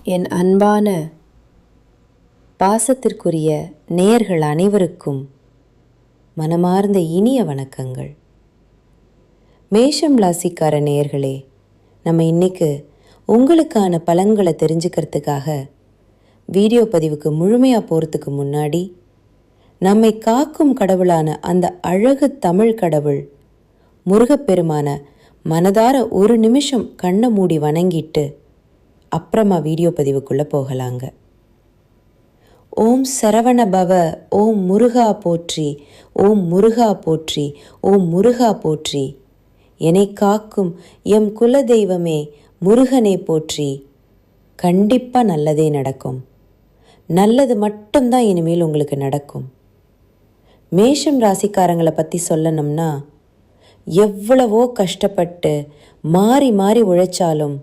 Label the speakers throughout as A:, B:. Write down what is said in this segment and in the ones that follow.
A: என் அன்பான பாசத்திற்குரிய நேயர்கள் அனைவருக்கும் மனமார்ந்த இனிய வணக்கங்கள். மேஷம் ராசிக்கார நேயர்களே, நம்ம இன்னைக்கு உங்களுக்கான பலன்களை தெரிஞ்சுக்கிறதுக்காக வீடியோ பதிவுக்கு முழுமையாக போகிறதுக்கு முன்னாடி நம்மை காக்கும் கடவுளான அந்த அழகு தமிழ் கடவுள் முருகப்பெருமான மனதார ஒரு நிமிஷம் கண்ணை மூடி வணங்கிட்டு அப்புறமா வீடியோ பதிவுக்குள்ளே போகலாங்க. ஓம் சரவண பவ, ஓம் முருகா போற்றி, ஓம் முருகா போற்றி, ஓம் முருகா போற்றி. என்னை காக்கும் எம் குல தெய்வமே முருகனை போற்றி. கண்டிப்பாக நல்லதே நடக்கும். நல்லது மட்டும்தான் இனிமேல் உங்களுக்கு நடக்கும். மேஷம் ராசிக்காரங்களை பற்றி சொல்லணும்னா, எவ்வளவோ கஷ்டப்பட்டு மாறி மாறி உழைச்சாலும்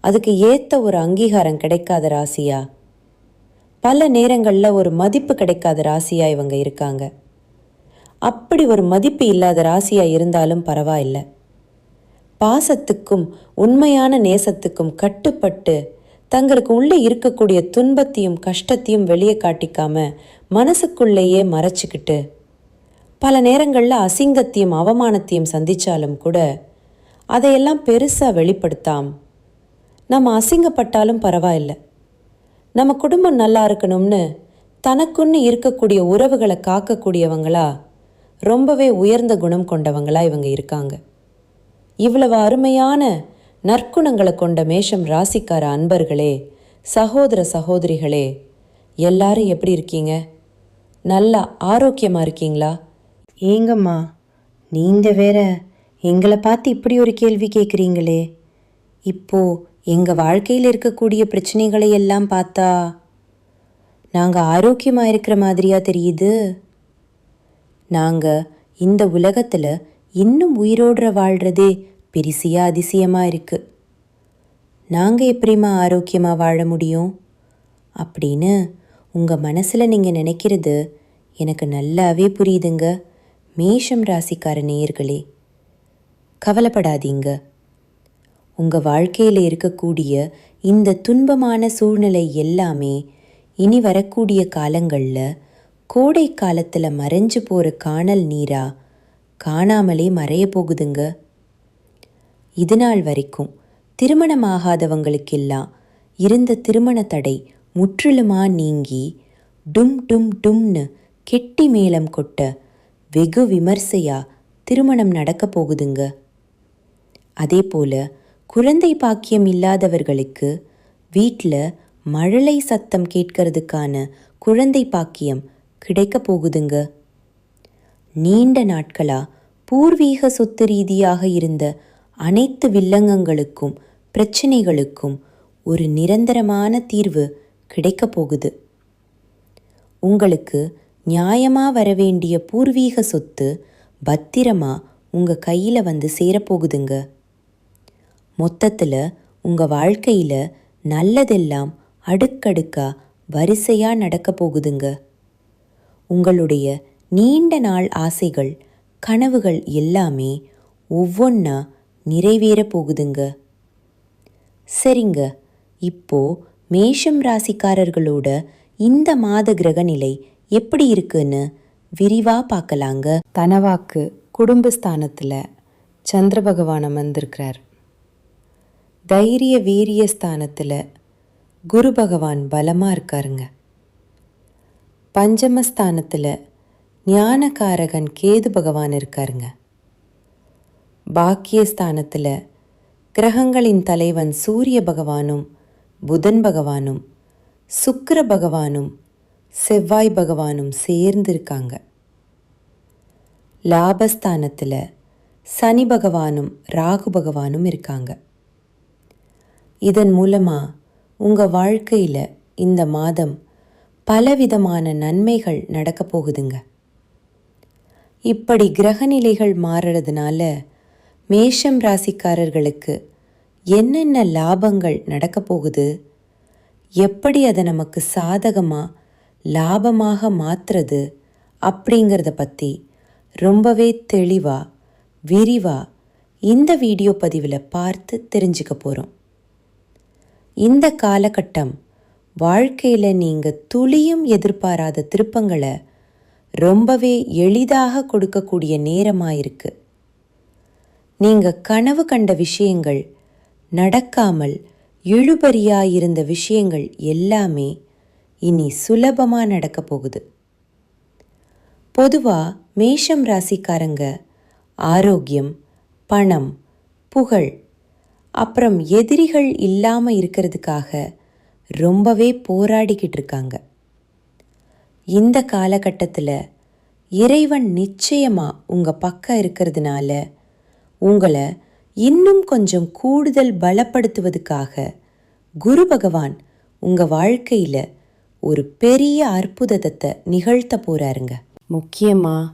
A: அதுக்கு ஏற்ற ஒரு அங்கீகாரம் கிடைக்காத ராசியா, பல நேரங்களில் ஒரு மதிப்பு கிடைக்காத ராசியாக இவங்க இருக்காங்க. அப்படி ஒரு மதிப்பு இல்லாத ராசியாக இருந்தாலும் பரவாயில்லை. பாசத்துக்கும் உண்மையான நேசத்துக்கும் கட்டுப்பட்டு தங்களுக்கு உள்ளே இருக்கக்கூடிய துன்பத்தையும் கஷ்டத்தையும் வெளியே காட்டிக்காம மனசுக்குள்ளேயே மறைச்சிக்கிட்டு பல நேரங்களில் அசிங்கத்தையும் அவமானத்தையும் சந்தித்தாலும் கூட அதையெல்லாம் பெருசாக வெளிப்படுத்தாம் நம்ம அசிங்கப்பட்டாலும் பரவாயில்லை, நம்ம குடும்பம் நல்லா இருக்கணும்னு தனக்குன்னு இருக்கக்கூடிய உறவுகளை காக்கக்கூடியவங்களா, ரொம்பவே உயர்ந்த குணம் கொண்டவங்களா இவங்க இருக்காங்க. இவ்வளவு அருமையான நற்குணங்களை கொண்ட மேஷம் ராசிக்கார அன்பர்களே, சகோதர சகோதரிகளே, எல்லாரும் எப்படி இருக்கீங்க? நல்லா ஆரோக்கியமாக இருக்கீங்களா? ஏங்கம்மா, நீங்கள் வேற எங்களை பார்த்து இப்படி ஒரு கேள்வி கேட்குறீங்களே. இப்போது எங்கள் வாழ்க்கையில் இருக்கக்கூடிய பிரச்சனைகளை எல்லாம் பார்த்தா நாங்கள் ஆரோக்கியமாக இருக்கிற மாதிரியா தெரியுது. நாங்கள் இந்த உலகத்தில் இன்னும் உயிரோடுற வாழ்கிறதே பெரிசியாக அதிசயமாக இருக்குது. நாங்கள் எப்படிமா ஆரோக்கியமாக வாழ முடியும் அப்படின்னு உங்கள் மனசில் நீங்கள் நினைக்கிறது எனக்கு நல்லாவே புரியுதுங்க. மேஷம் ராசிக்கார நேயர்களே, கவலைப்படாதீங்க. உங்கள் வாழ்க்கையில் இருக்கக்கூடிய இந்த துன்பமான சூழ்நிலை எல்லாமே இனி வரக்கூடிய காலங்களில் கோடை காலத்தில் மறைஞ்சு போகிற காணல் நீராக காணாமலே மறைய போகுதுங்க. இது நாள் வரைக்கும் திருமணமாகாதவங்களுக்கெல்லாம் இருந்த திருமண தடை முற்றிலுமாக நீங்கி டும் டும் டும்னு கெட்டி மேளம் கொட்ட வெகு விமர்சையாக திருமணம் நடக்க போகுதுங்க. அதே போல் குழந்தை பாக்கியம் இல்லாதவர்களுக்கு வீட்டில் மழலை சத்தம் கேட்கறதுக்கான குழந்தை பாக்கியம் கிடைக்க போகுதுங்க. நீண்ட நாட்களாக பூர்வீக சொத்து ரீதியாக இருந்த அனைத்து வில்லங்கங்களுக்கும் பிரச்சனைகளுக்கும் ஒரு நிரந்தரமான தீர்வு கிடைக்க போகுது. உங்களுக்கு நியாயமாக வரவேண்டிய பூர்வீக சொத்து பத்திரமாக உங்கள் கையில் வந்து சேரப்போகுதுங்க. மொத்தத்தில் உங்கள் வாழ்க்கையில் நல்லதெல்லாம் அடுக்கடுக்காக வரிசையாக நடக்க போகுதுங்க. உங்களுடைய நீண்ட நாள் ஆசைகள் கனவுகள் எல்லாமே ஒவ்வொன்றா நிறைவேற போகுதுங்க. சரிங்க, இப்போது மேஷம் ராசிக்காரர்களோட இந்த மாத கிரகநிலை எப்படி இருக்குன்னு விரிவாக பார்க்கலாங்க. தனவாக்கு குடும்பஸ்தானத்தில் சந்திர பகவான் அமர்ந்திருக்கிறார். தைரிய வீரிய ஸ்தானத்தில் குரு பகவான் பலமாக இருக்காருங்க. பஞ்சமஸ்தானத்தில் ஞானகாரகன் கேது பகவான் இருக்காருங்க. பாக்கியஸ்தானத்தில் கிரகங்களின் தலைவன் சூரிய பகவானும் புதன் பகவானும் சுக்கிர பகவானும் செவ்வாய் பகவானும் சேர்ந்து இருக்காங்க. லாபஸ்தானத்தில் சனி பகவானும் ராகு பகவானும் இருக்காங்க. இதன் மூலமாக உங்கள் வாழ்க்கையில் இந்த மாதம் பலவிதமான நன்மைகள் நடக்க போகுதுங்க. இப்படி கிரகநிலைகள் மாறுறதுனால மேஷம் ராசிக்காரர்களுக்கு என்னென்ன லாபங்கள் நடக்க போகுது, எப்படி அதை நமக்கு சாதகமாக லாபமாக மாற்றுறது அப்படிங்கிறத பற்றி ரொம்பவே தெளிவாக விரிவாக இந்த வீடியோ பதிவில் பார்த்து தெரிஞ்சுக்க போகிறோம். இந்த காலகட்டம் வாழ்க்கையில் நீங்கள் துளியும் எதிர்பாராத திருப்பங்களை ரொம்பவே எளிதாக கொடுக்கக்கூடிய நேரமாக இருக்கு. நீங்கள் கனவு கண்ட விஷயங்கள், நடக்காமல் இழுபறியாயிருந்த விஷயங்கள் எல்லாமே இனி சுலபமாக நடக்க போகுது. பொதுவாக மேஷம் ராசிக்காரங்க ஆரோக்கியம், பணம், புகழ், அப்புறம் எதிரிகள் இல்லாமல் இருக்கிறதுக்காக ரொம்பவே போராடிக்கிட்டு இருக்காங்க. இந்த காலகட்டத்தில் இறைவன் நிச்சயமாக உங்கள் பக்கம் இருக்கிறதுனால உங்களை இன்னும் கொஞ்சம் கூடுதல் பலப்படுத்துவதுக்காக குரு பகவான் உங்கள் வாழ்க்கையில் ஒரு பெரிய அற்புதத்தை நிகழ்த்த போகிறாருங்க. முக்கியமாக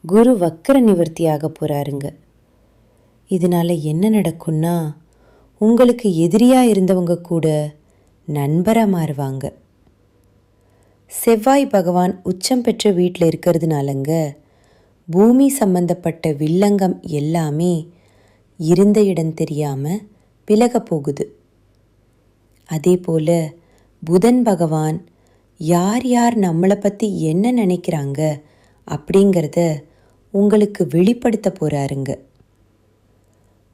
A: குரு வக்கர நிவர்த்தியாக போகிறாருங்க. இதனால் என்ன நடக்கும்னா, உங்களுக்கு எதிரியாக இருந்தவங்க கூட நண்பராக மாறுவாங்க. செவ்வாய் பகவான் உச்சம் பெற்ற வீட்டில் இருக்கிறதுனாலங்க பூமி சம்பந்தப்பட்ட வில்லங்கம் எல்லாமே இருந்த இடம் தெரியாமல் விலக போகுது. அதே போல் புதன் பகவான் யார் யார் நம்மளை பற்றி என்ன நினைக்கிறாங்க அப்படிங்கிறத உங்களுக்கு வெளிப்படுத்த போகிறாருங்க.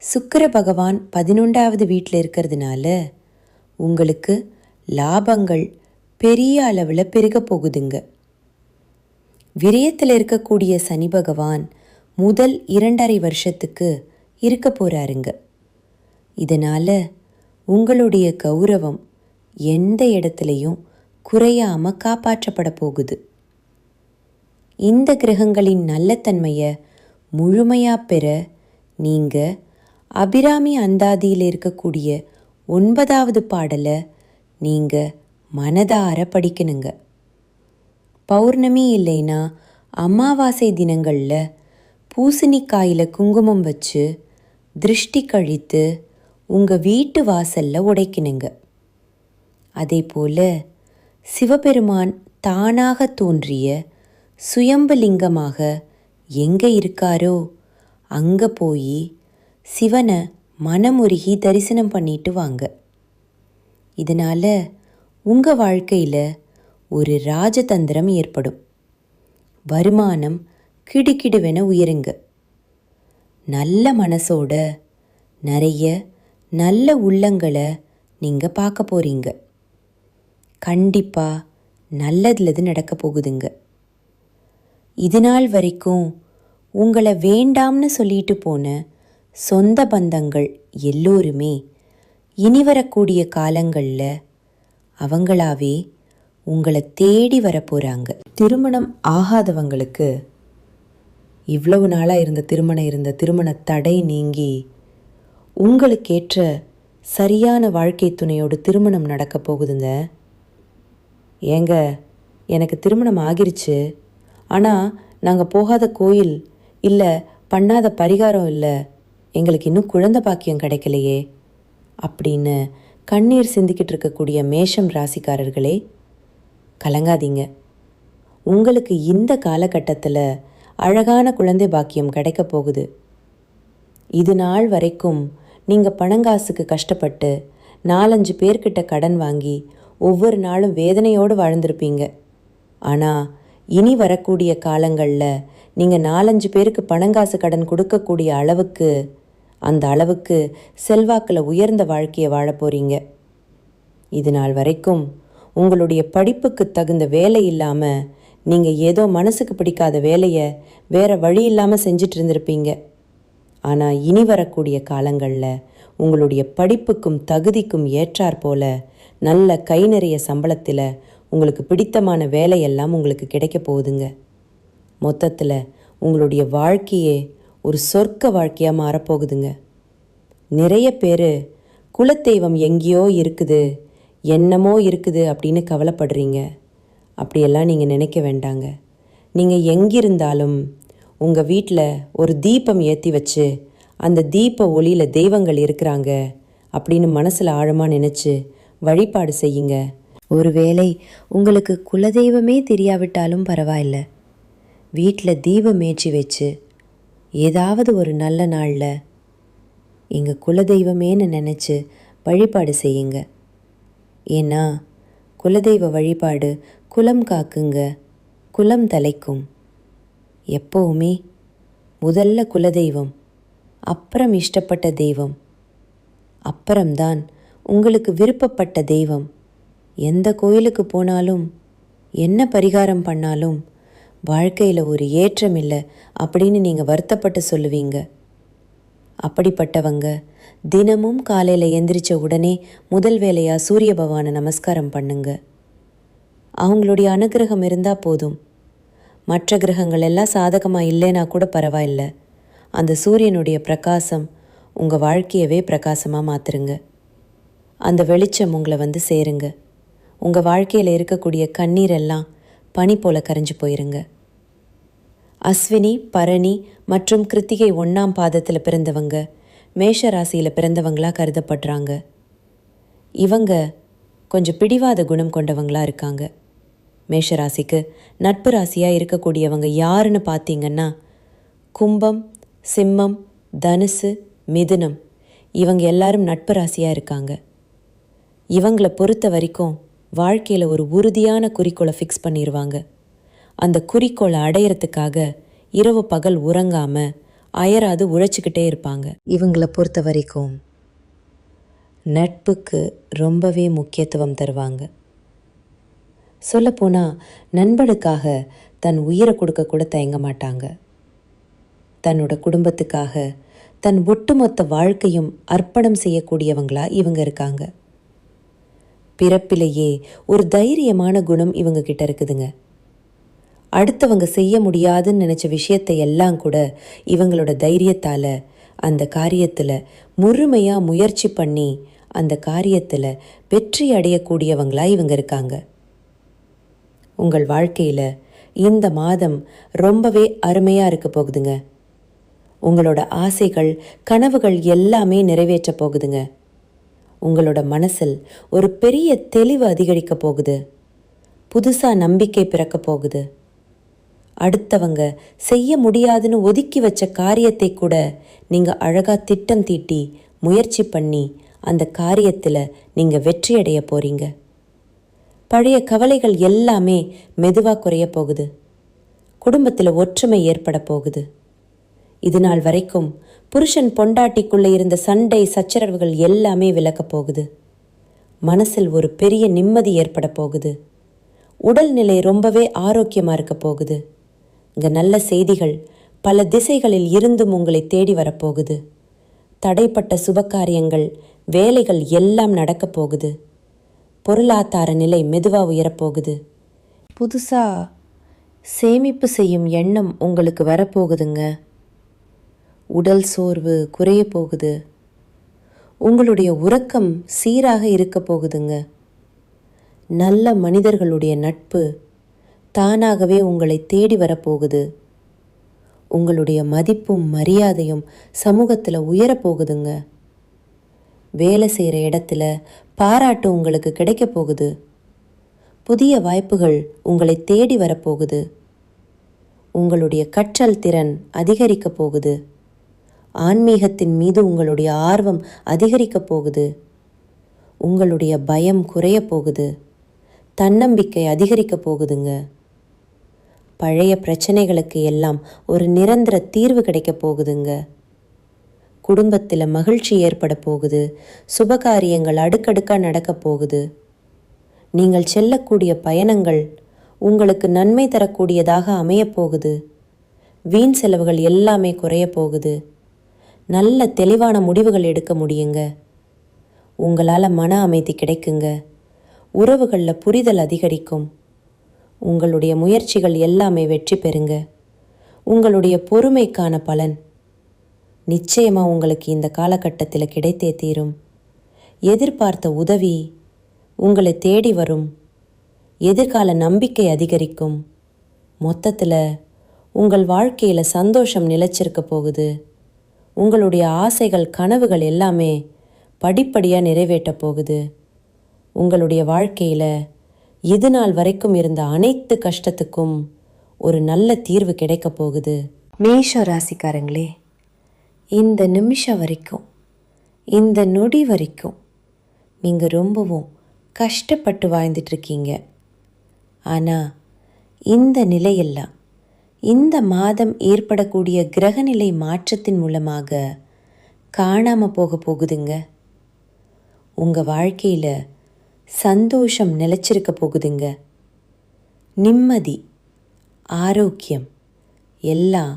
A: சுக்கிர பகவான் 11வது வீட்டில் இருக்கிறதுனால உங்களுக்கு லாபங்கள் பெரிய அளவில் பெருக போகுதுங்க. விரயத்தில் இருக்கக்கூடிய சனி பகவான் முதல் 2.5 வருஷத்துக்கு இருக்க போகிறாருங்க. இதனால் உங்களுடைய கௌரவம் எந்த இடத்துலையும் குறையாமல் காப்பாற்றப்பட போகுது. இந்த கிரகங்களின் நல்ல தன்மையை முழுமையாக பெற நீங்கள் அபிராமி அந்தாதியில் இருக்கக்கூடிய 9வது பாடலை நீங்கள் மனதார படிக்கணுங்க. பௌர்ணமி இல்லைன்னா அமாவாசை தினங்களில் பூசணிக்காயில் குங்குமம் வச்சு திருஷ்டி கழித்து உங்கள் வீட்டு வாசலில் உடைக்கணுங்க. அதே போல் சிவபெருமான் தானாக தோன்றிய சுயம்புலிங்கமாக எங்கே இருக்காரோ அங்கே போய் சிவனை மனமுருகி தரிசனம் பண்ணிட்டு வாங்க. இதனால் உங்கள் வாழ்க்கையில் ஒரு ராஜதந்திரம் ஏற்படும். வருமானம் கிடுகிடுவென உயருங்க. நல்ல மனசோட நிறைய நல்ல உள்ளங்களை நீங்கள் பார்க்க போகிறீங்க. கண்டிப்பாக நல்லதுலது நடக்க போகுதுங்க. இது நாள் வரைக்கும் உங்களை வேண்டாம்னு சொல்லிட்டு போன சொந்த பந்தங்கள் எல்லோருமே இனி வரக்கூடிய காலங்களில் அவங்களாவே உங்களை தேடி வரப்போகிறாங்க. திருமணம் ஆகாதவங்களுக்கு இவ்வளவு நாளாக இருந்த திருமண தடை நீங்கி உங்களுக்கேற்ற சரியான வாழ்க்கை துணையோடு திருமணம் நடக்க போகுதுங்க. ஏங்க, எனக்கு திருமணம் ஆகிருச்சு, ஆனால் நாங்கள் போகாத கோயில் இல்லை, பண்ணாத பரிகாரம் இல்லை, எங்களுக்கு இன்னும் குழந்தை பாக்கியம் கிடைக்கலையே அப்படின்னு கண்ணீர் சிந்திக்கிட்டு இருக்கக்கூடிய மேஷம் ராசிக்காரர்களே, கலங்காதீங்க. உங்களுக்கு இந்த காலகட்டத்தில் அழகான குழந்தை பாக்கியம் கிடைக்க போகுது. இது நாள் வரைக்கும் நீங்கள் பணங்காசுக்கு கஷ்டப்பட்டு 4-5 பேர்கிட்ட கடன் வாங்கி ஒவ்வொரு நாளும் வேதனையோடு வாழ்ந்திருப்பீங்க. ஆனால் இனி வரக்கூடிய காலங்களில் நீங்கள் 4-5 பேருக்கு பணங்காசு கடன் கொடுக்கக்கூடிய அளவுக்கு, அந்த அளவுக்கு செல்வாக்கில் உயர்ந்த வாழ்க்கையை வாழ போகிறீங்க. இது நாள் வரைக்கும் உங்களுடைய படிப்புக்கு தகுந்த வேலை இல்லாமல் நீங்கள் ஏதோ மனசுக்கு பிடிக்காத வேலையை வேறு வழி இல்லாமல் செஞ்சிட்டு இருந்திருப்பீங்க. ஆனால் இனி வரக்கூடிய காலங்களில் உங்களுடைய படிப்புக்கும் தகுதிக்கும் ஏற்றாற் போல நல்ல கை நிறைய சம்பளத்தில் உங்களுக்கு பிடித்தமான வேலையெல்லாம் உங்களுக்கு கிடைக்க போகுதுங்க. மொத்தத்தில் உங்களுடைய வாழ்க்கையே ஒரு சொர்க்க வாழ்க்கையாக மாறப்போகுதுங்க. நிறைய பேர் குலதெய்வம் எங்கேயோ இருக்குது, என்னமோ இருக்குது அப்படின்னு கவலைப்படுறீங்க. அப்படியெல்லாம் நீங்கள் நினைக்க வேண்டாங்க. நீங்கள் எங்கிருந்தாலும் உங்கள் வீட்டில் ஒரு தீபம் ஏற்றி வச்சு அந்த தீப ஒளியில் தெய்வங்கள் இருக்கிறாங்க அப்படின்னு மனசில் ஆழமாக நினச்சி வழிபாடு செய்யுங்க. ஒருவேளை உங்களுக்கு குலதெய்வமே தெரியாவிட்டாலும் பரவாயில்ல, வீட்டில் தீபம் ஏற்றி வச்சு ஏதாவது ஒரு நல்ல நாளில் எங்கள் குலதெய்வமேன்னு நினச்சி வழிபாடு செய்யுங்க. ஏன்னா குலதெய்வ வழிபாடு குலம் காக்குங்க, குலம் தலைக்கும். எப்போவுமே முதல்ல குலதெய்வம், அப்புறம் இஷ்டப்பட்ட தெய்வம், அப்புறம்தான் உங்களுக்கு விருப்பப்பட்ட தெய்வம். எந்த கோயிலுக்கு போனாலும் என்ன பரிகாரம் பண்ணாலும் வாழ்க்கையில் ஒரு ஏற்றம் இல்லை அப்படின்னு நீங்கள் வருத்தப்பட்டு சொல்லுவீங்க. அப்படிப்பட்டவங்க தினமும் காலையில் எந்திரிச்ச உடனே முதல் வேலையாக சூரிய பகவானை நமஸ்காரம் பண்ணுங்க. அவங்களுடைய அனுகிரகம் இருந்தால் போதும். மற்ற கிரகங்கள் எல்லாம் சாதகமாக இல்லைன்னா கூட பரவாயில்ல. அந்த சூரியனுடைய பிரகாசம் உங்கள் வாழ்க்கையவே பிரகாசமாக மாற்றுருங்க. அந்த வெளிச்சம் உங்களை வந்து சேருங்க. உங்கள் வாழ்க்கையில் இருக்கக்கூடிய கண்ணீரெல்லாம் பனி போல கரைஞ்சு போயிருங்க. அஸ்வினி, பரணி மற்றும் கிருத்திகை 1ஆம் பாதத்தில் பிறந்தவங்க மேஷ ராசியில் பிறந்தவங்களாக கருதப்படுறாங்க. இவங்க கொஞ்சம் பிடிவாத குணம் கொண்டவங்களாக இருக்காங்க. மேஷராசிக்கு நட்பு ராசியாக இருக்கக்கூடியவங்க யாருன்னு பார்த்தீங்கன்னா கும்பம், சிம்மம், தனுசு, மிதுனம். இவங்க எல்லாரும் நட்பு ராசியாக இருக்காங்க. இவங்களை பொறுத்த வரைக்கும் வாழ்க்கையில் ஒரு உறுதியான குறிக்கோளை ஃபிக்ஸ் பண்ணிடுவாங்க. அந்த குறிக்கோளை அடையிறதுக்காக இரவு பகல் உறங்காமல் அயராது உழைச்சிக்கிட்டே இருப்பாங்க. இவங்களை பொறுத்த வரைக்கும் நட்புக்கு ரொம்பவே முக்கியத்துவம் தருவாங்க. சொல்லப்போனால் நண்பனுக்காக தன் உயிரை கொடுக்க கூட தயங்க மாட்டாங்க. தன்னோட குடும்பத்துக்காக தன் ஒட்டுமொத்த வாழ்க்கையும் அர்ப்பணம் செய்யக்கூடியவங்களா இவங்க இருக்காங்க. பிறப்பிலேயே ஒரு தைரியமான குணம் இவங்க கிட்ட இருக்குதுங்க. அடுத்தவங்க செய்ய முடியாதுன்னு நினச்ச விஷயத்தை எல்லாம் கூட இவங்களோட தைரியத்தால் அந்த காரியத்தில் முழுமையாக முயற்சி பண்ணி அந்த காரியத்தில் வெற்றி அடையக்கூடியவங்களா இவங்க இருக்காங்க. உங்கள் வாழ்க்கையில் இந்த மாதம் ரொம்பவே அருமையாக இருக்க போகுதுங்க. உங்களோட ஆசைகள், கனவுகள் எல்லாமே நிறைவேற்ற போகுதுங்க. உங்களோட மனசில் ஒரு பெரிய தெளிவு அதிகரிக்க போகுது. புதுசாக நம்பிக்கை பிறக்க போகுது. அடுத்தவங்க செய்ய முடியாதுன்னு ஒதுக்கி வச்ச காரியத்தை கூட நீங்கள் அழகாக திட்டம் தீட்டி முயற்சி பண்ணி அந்த காரியத்தில் நீங்கள் வெற்றி அடைய போகிறீங்க. பழைய கவலைகள் எல்லாமே மெதுவாக குறைய போகுது. குடும்பத்தில் ஒற்றுமை ஏற்பட போகுது. இது நாள் வரைக்கும் புருஷன் பொண்டாட்டிக்குள்ளே இருந்த சண்டை சச்சரவுகள் எல்லாமே விலக்க போகுது. மனசில் ஒரு பெரிய நிம்மதி ஏற்பட போகுது. உடல்நிலை ரொம்பவே ஆரோக்கியமாக இருக்க போகுது. இங்கே நல்ல செய்திகள் பல திசைகளில் இருந்தும் உங்களை தேடி வரப்போகுது. தடைப்பட்ட சுபகாரியங்கள், வேலைகள் எல்லாம் நடக்க போகுது. பொருளாதார நிலை மெதுவாக உயரப்போகுது. புதுசாக சேமிப்பு செய்யும் எண்ணம் உங்களுக்கு வரப்போகுதுங்க. உடல் சோர்வு குறைய போகுது. உங்களுடைய உறக்கம் சீராக இருக்க போகுதுங்க. நல்ல மனிதர்களுடைய நட்பு தானாகவே உங்களை தேடி வரப்போகுது. உங்களுடைய மதிப்பும் மரியாதையும் சமூகத்தில் உயரப்போகுதுங்க. வேலை செய்கிற இடத்துல பாராட்டு உங்களுக்கு கிடைக்க போகுது. புதிய வாய்ப்புகள் உங்களை தேடி வரப்போகுது. உங்களுடைய கற்றல் திறன் அதிகரிக்க போகுது. ஆன்மீகத்தின் மீது உங்களுடைய ஆர்வம் அதிகரிக்க போகுது. உங்களுடைய பயம் குறைய போகுது. தன்னம்பிக்கை அதிகரிக்க போகுதுங்க. பழைய பிரச்சனைகளுக்கு எல்லாம் ஒரு நிரந்தர தீர்வு கிடைக்க போகுதுங்க. குடும்பத்தில் மகிழ்ச்சி ஏற்பட போகுது. சுபகாரியங்கள் அடுக்கடுக்காக நடக்க போகுது. நீங்கள் செல்லக்கூடிய பயணங்கள் உங்களுக்கு நன்மை தரக்கூடியதாக அமையப்போகுது. வீண் செலவுகள் எல்லாமே குறைய போகுது. நல்ல தெளிவான முடிவுகள் எடுக்க முடியுங்க. உங்களால் மன அமைதி கிடைக்குங்க. உறவுகளில் புரிதல் அதிகரிக்கும். உங்களுடைய முயற்சிகள் எல்லாமே வெற்றி பெறுங்க. உங்களுடைய பொறுமைக்கான பலன் நிச்சயமாக உங்களுக்கு இந்த காலகட்டத்தில் கிடைத்தே தீரும். எதிர்பார்த்த உதவி உங்களை தேடி வரும். எதிர்கால நம்பிக்கை அதிகரிக்கும். மொத்தத்தில் உங்கள் வாழ்க்கையில் சந்தோஷம் நிலைச்சிருக்க போகுது. உங்களுடைய ஆசைகள், கனவுகள் எல்லாமே படிப்படியாக நிறைவேற்ற போகுது. உங்களுடைய வாழ்க்கையில் இது நாள் வரைக்கும் இருந்த அனைத்து கஷ்டத்துக்கும் ஒரு நல்ல தீர்வு கிடைக்க போகுது. மேஷ ராசிக்காரங்களே, இந்த நிமிஷம் வரைக்கும், இந்த நொடி வரைக்கும் நீங்கள் ரொம்பவும் கஷ்டப்பட்டு வாழ்ந்துட்டுருக்கீங்க. ஆனால் இந்த நிலையெல்லாம் இந்த மாதம் ஏற்படக்கூடிய கிரகநிலை மாற்றத்தின் மூலமாக காணாமல் போக போகுதுங்க. உங்கள் வாழ்க்கையில் சந்தோஷம் நிலச்சிருக்க போகுதுங்க. நிம்மதி, ஆரோக்கியம் எல்லாம்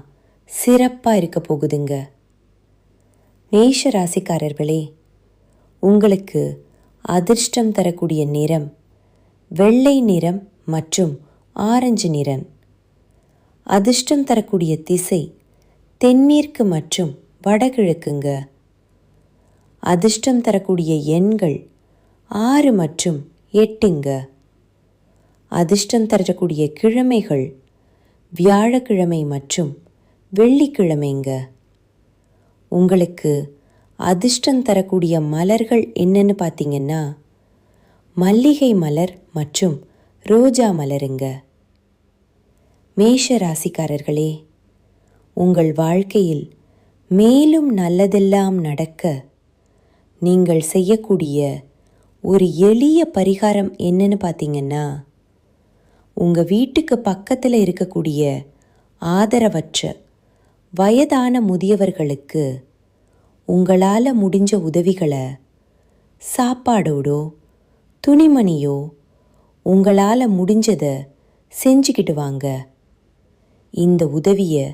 A: சிறப்பாக இருக்க போகுதுங்க. மேஷ ராசிக்காரர்களே, உங்களுக்கு அதிர்ஷ்டம் தரக்கூடிய நிறம் வெள்ளை நிறம் மற்றும் ஆரஞ்சு நிறம். அதிர்ஷ்டம் தரக்கூடிய திசை தென்மேற்கு மற்றும் வடகிழக்குங்க. அதிர்ஷ்டம் தரக்கூடிய எண்கள் 6 மற்றும் 8ங்க. அதிர்ஷ்டம் தரக்கூடிய கிழமைகள் வியாழக்கிழமை மற்றும் வெள்ளிக்கிழமைங்க. உங்களுக்கு அதிர்ஷ்டம் தரக்கூடிய மலர்கள் என்னன்னு பார்த்தீங்கன்னா மல்லிகை மலர் மற்றும் ரோஜா மலருங்க. மேஷ ராசிக்காரர்களே, உங்கள் வாழ்க்கையில் மேலும் நல்லதெல்லாம் நடக்க நீங்கள் செய்யக்கூடிய ஒரு எளிய பரிகாரம் என்னன்னு பார்த்தீங்கன்னா, உங்கள் வீட்டுக்கு பக்கத்தில் இருக்கக்கூடிய ஆதரவற்ற வயதான முதியவர்களுக்கு உங்களால் முடிஞ்ச உதவிகளை சாப்பாடோடோ துணிமணியோ உங்களால் முடிஞ்சதை செஞ்சுக்கிட்டு வாங்க. இந்த உதவியை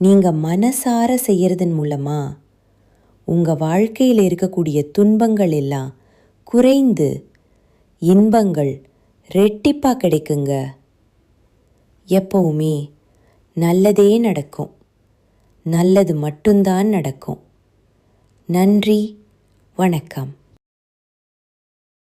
A: நீங்கள் மனசார செய்கிறதன் மூலமாக உங்கள் வாழ்க்கையில் இருக்கக்கூடிய துன்பங்கள் எல்லாம் குறைந்து இன்பங்கள் ரெட்டிப்பாக கிடைக்குங்க. எப்பவுமே நல்லதே நடக்கும். நல்லது மட்டும்தான் நடக்கும். நன்றி, வணக்கம்.